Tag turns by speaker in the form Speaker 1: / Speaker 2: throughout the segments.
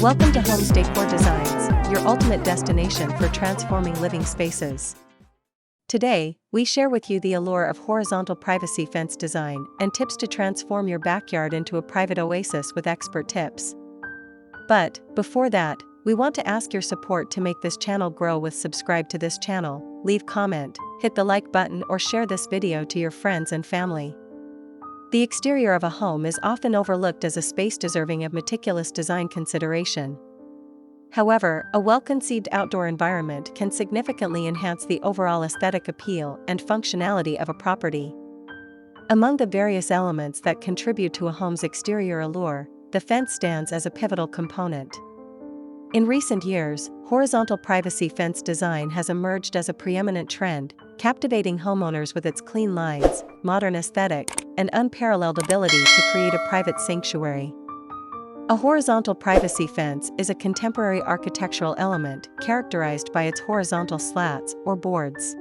Speaker 1: Welcome to Homes Decor Designs, your ultimate destination for transforming living spaces. Today, we share with you the allure of horizontal privacy fence design and tips to transform your backyard into a private oasis with expert tips. But, before that, we want to ask your support to make this channel grow with subscribe to this channel, leave comment, hit the like button or share this video to your friends and family. The exterior of a home is often overlooked as a space deserving of meticulous design consideration. However, a well-conceived outdoor environment can significantly enhance the overall aesthetic appeal and functionality of a property. Among the various elements that contribute to a home's exterior allure, the fence stands as a pivotal component. In recent years, horizontal privacy fence design has emerged as a preeminent trend, captivating homeowners with its clean lines, modern aesthetic, and unparalleled ability to create a private sanctuary. A horizontal privacy fence is a contemporary architectural element characterized by its horizontal slats or boards.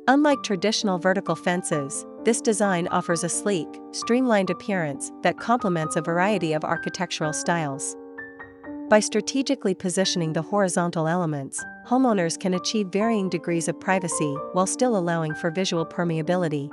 Speaker 1: Unlike traditional vertical fences, this design offers a sleek, streamlined appearance that complements a variety of architectural styles. By strategically positioning the horizontal elements, homeowners can achieve varying degrees of privacy while still allowing for visual permeability.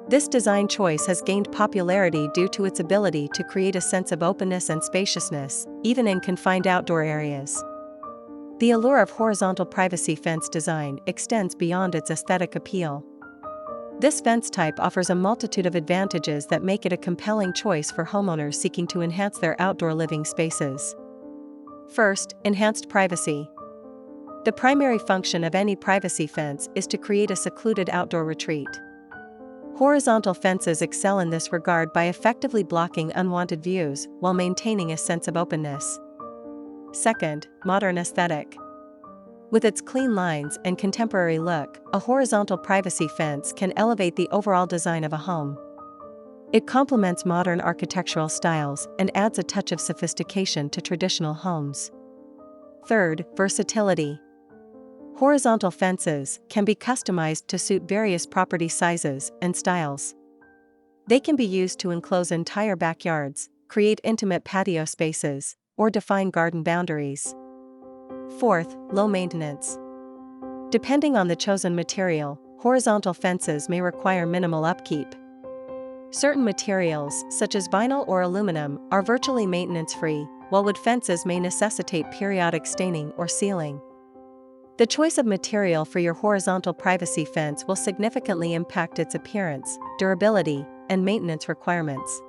Speaker 1: This design choice has gained popularity due to its ability to create a sense of openness and spaciousness, even in confined outdoor areas. The allure of horizontal privacy fence design extends beyond its aesthetic appeal. This fence type offers a multitude of advantages that make it a compelling choice for homeowners seeking to enhance their outdoor living spaces. First, enhanced privacy. The primary function of any privacy fence is to create a secluded outdoor retreat. Horizontal fences excel in this regard by effectively blocking unwanted views while maintaining a sense of openness. Second, modern aesthetic. With its clean lines and contemporary look, a horizontal privacy fence can elevate the overall design of a home. It complements modern architectural styles and adds a touch of sophistication to traditional homes. Third, versatility. Horizontal fences can be customized to suit various property sizes and styles. They can be used to enclose entire backyards, create intimate patio spaces, or define garden boundaries. Fourth, low maintenance. Depending on the chosen material, horizontal fences may require minimal upkeep. Certain materials, such as vinyl or aluminum, are virtually maintenance-free, while wood fences may necessitate periodic staining or sealing. The choice of material for your horizontal privacy fence will significantly impact its appearance, durability, and maintenance requirements.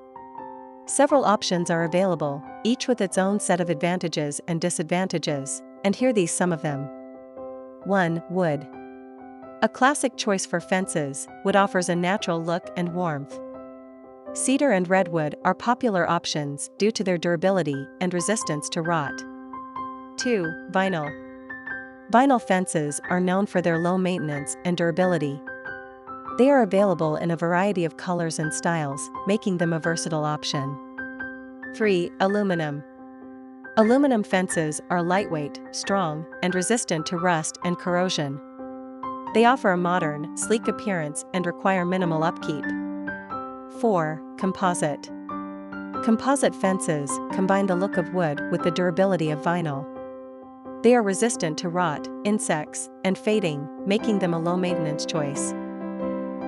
Speaker 1: Several options are available, each with its own set of advantages and disadvantages, and here are some of them. 1. Wood. A classic choice for fences, wood offers a natural look and warmth. Cedar and redwood are popular options due to their durability and resistance to rot. 2. Vinyl. Vinyl fences are known for their low maintenance and durability. They are available in a variety of colors and styles, making them a versatile option. 3. Aluminum. Aluminum fences are lightweight, strong, and resistant to rust and corrosion. They offer a modern, sleek appearance and require minimal upkeep. 4. Composite. Composite fences combine the look of wood with the durability of vinyl. They are resistant to rot, insects, and fading, making them a low-maintenance choice.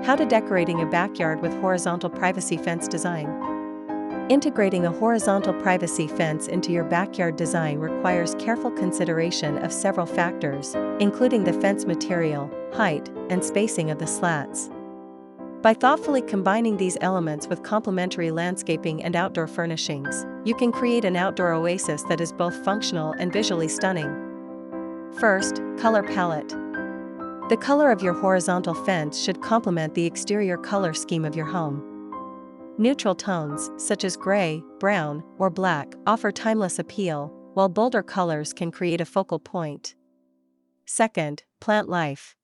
Speaker 1: How to decorating a backyard with horizontal privacy fence design. Integrating a horizontal privacy fence into your backyard design requires careful consideration of several factors, including the fence material, height, and spacing of the slats. By thoughtfully combining these elements with complementary landscaping and outdoor furnishings, you can create an outdoor oasis that is both functional and visually stunning. First, color palette. The color of your horizontal fence should complement the exterior color scheme of your home. Neutral tones, such as gray, brown, or black, offer timeless appeal, while bolder colors can create a focal point. Second, plant life.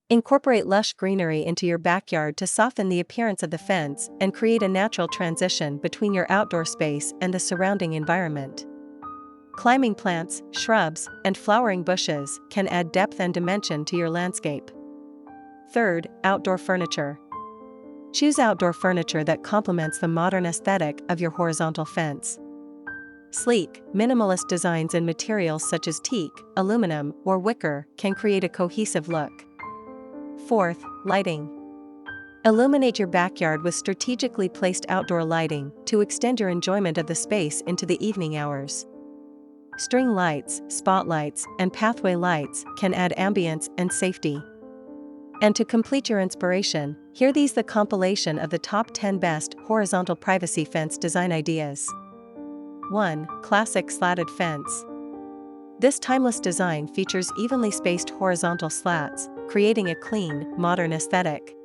Speaker 1: Incorporate lush greenery into your backyard to soften the appearance of the fence and create a natural transition between your outdoor space and the surrounding environment. Climbing plants, shrubs, and flowering bushes can add depth and dimension to your landscape. Third, outdoor furniture. Choose outdoor furniture that complements the modern aesthetic of your horizontal fence. Sleek, minimalist designs in materials such as teak, aluminum, or wicker can create a cohesive look. Fourth, lighting. Illuminate your backyard with strategically placed outdoor lighting to extend your enjoyment of the space into the evening hours. String lights, spotlights, and pathway lights can add ambience and safety. And to complete your inspiration, hear these: the compilation of the top 10 best horizontal privacy fence design ideas. 1. Classic slatted fence. This timeless design features evenly spaced horizontal slats, creating a clean, modern aesthetic.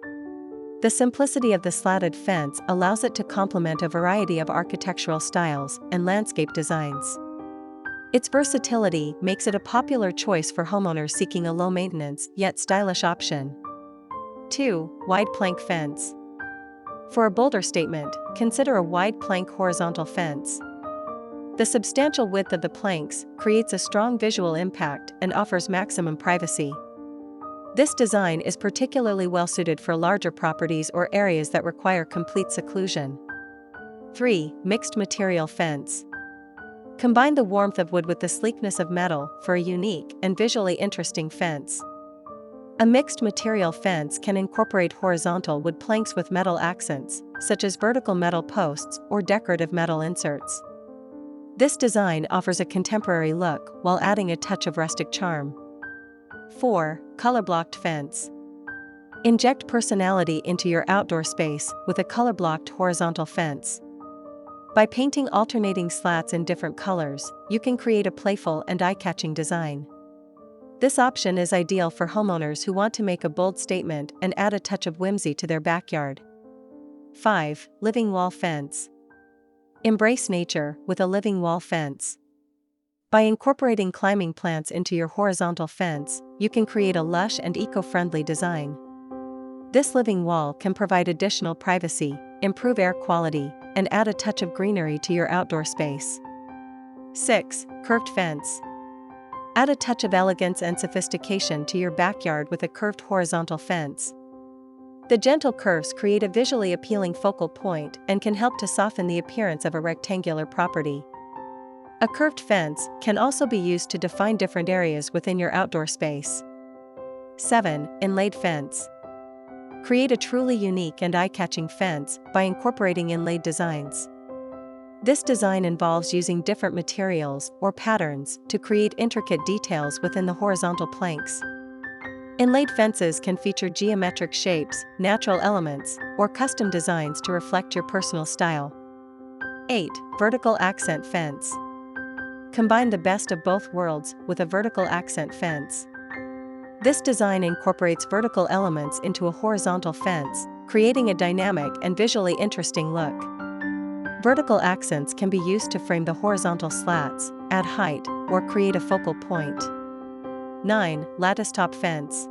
Speaker 1: The simplicity of the slatted fence allows it to complement a variety of architectural styles and landscape designs. Its versatility makes it a popular choice for homeowners seeking a low-maintenance yet stylish option. 2. Wide plank fence. For a bolder statement, consider a wide plank horizontal fence. The substantial width of the planks creates a strong visual impact and offers maximum privacy. This design is particularly well suited for larger properties or areas that require complete seclusion. 3. Mixed material fence. Combine the warmth of wood with the sleekness of metal for a unique and visually interesting fence. A mixed material fence can incorporate horizontal wood planks with metal accents, such as vertical metal posts or decorative metal inserts. This design offers a contemporary look while adding a touch of rustic charm. 4. Color-blocked fence. Inject personality into your outdoor space with a color-blocked horizontal fence. By painting alternating slats in different colors, you can create a playful and eye-catching design. This option is ideal for homeowners who want to make a bold statement and add a touch of whimsy to their backyard. 5. Living wall fence. Embrace nature with a living wall fence. By incorporating climbing plants into your horizontal fence, you can create a lush and eco-friendly design. This living wall can provide additional privacy, improve air quality, and add a touch of greenery to your outdoor space. 6. Curved fence. Add a touch of elegance and sophistication to your backyard with a curved horizontal fence. The gentle curves create a visually appealing focal point and can help to soften the appearance of a rectangular property. A curved fence can also be used to define different areas within your outdoor space. 7. Inlaid fence. Create a truly unique and eye-catching fence by incorporating inlaid designs. This design involves using different materials or patterns to create intricate details within the horizontal planks. Inlaid fences can feature geometric shapes, natural elements, or custom designs to reflect your personal style. 8. Vertical accent fence. Combine the best of both worlds with a vertical accent fence. This design incorporates vertical elements into a horizontal fence, creating a dynamic and visually interesting look. Vertical accents can be used to frame the horizontal slats, add height, or create a focal point. 9. Lattice-top fence.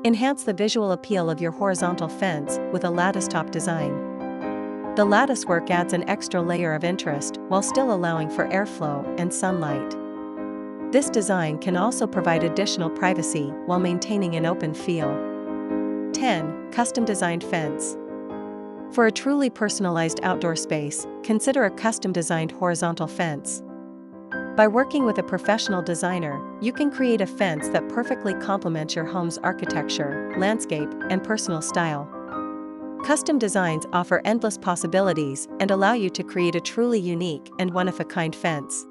Speaker 1: Enhance the visual appeal of your horizontal fence with a lattice-top design. The lattice work adds an extra layer of interest while still allowing for airflow and sunlight. This design can also provide additional privacy while maintaining an open feel. 10. Custom-designed fence. For a truly personalized outdoor space, consider a custom-designed horizontal fence. By working with a professional designer, you can create a fence that perfectly complements your home's architecture, landscape, and personal style. Custom designs offer endless possibilities and allow you to create a truly unique and one-of-a-kind fence.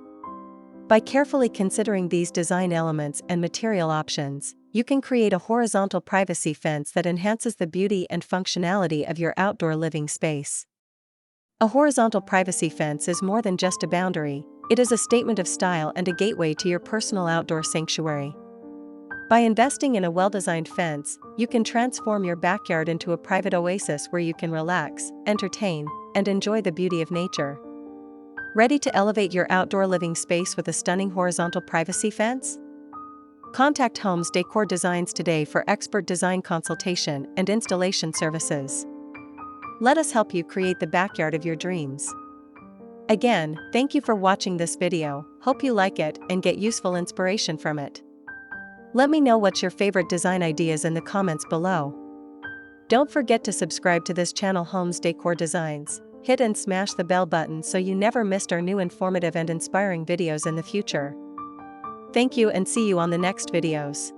Speaker 1: By carefully considering these design elements and material options, you can create a horizontal privacy fence that enhances the beauty and functionality of your outdoor living space. A horizontal privacy fence is more than just a boundary, it is a statement of style and a gateway to your personal outdoor sanctuary. By investing in a well-designed fence, you can transform your backyard into a private oasis where you can relax, entertain, and enjoy the beauty of nature. Ready to elevate your outdoor living space with a stunning horizontal privacy fence? Contact Homes Decor Designs today for expert design consultation and installation services. Let us help you create the backyard of your dreams. Again, thank you for watching this video, hope you like it and get useful inspiration from it. Let me know what's your favorite design ideas in the comments below. Don't forget to subscribe to this channel Homes Decor Designs. Hit and smash the bell button so you never missed our new informative and inspiring videos in the future. Thank you and see you on the next videos.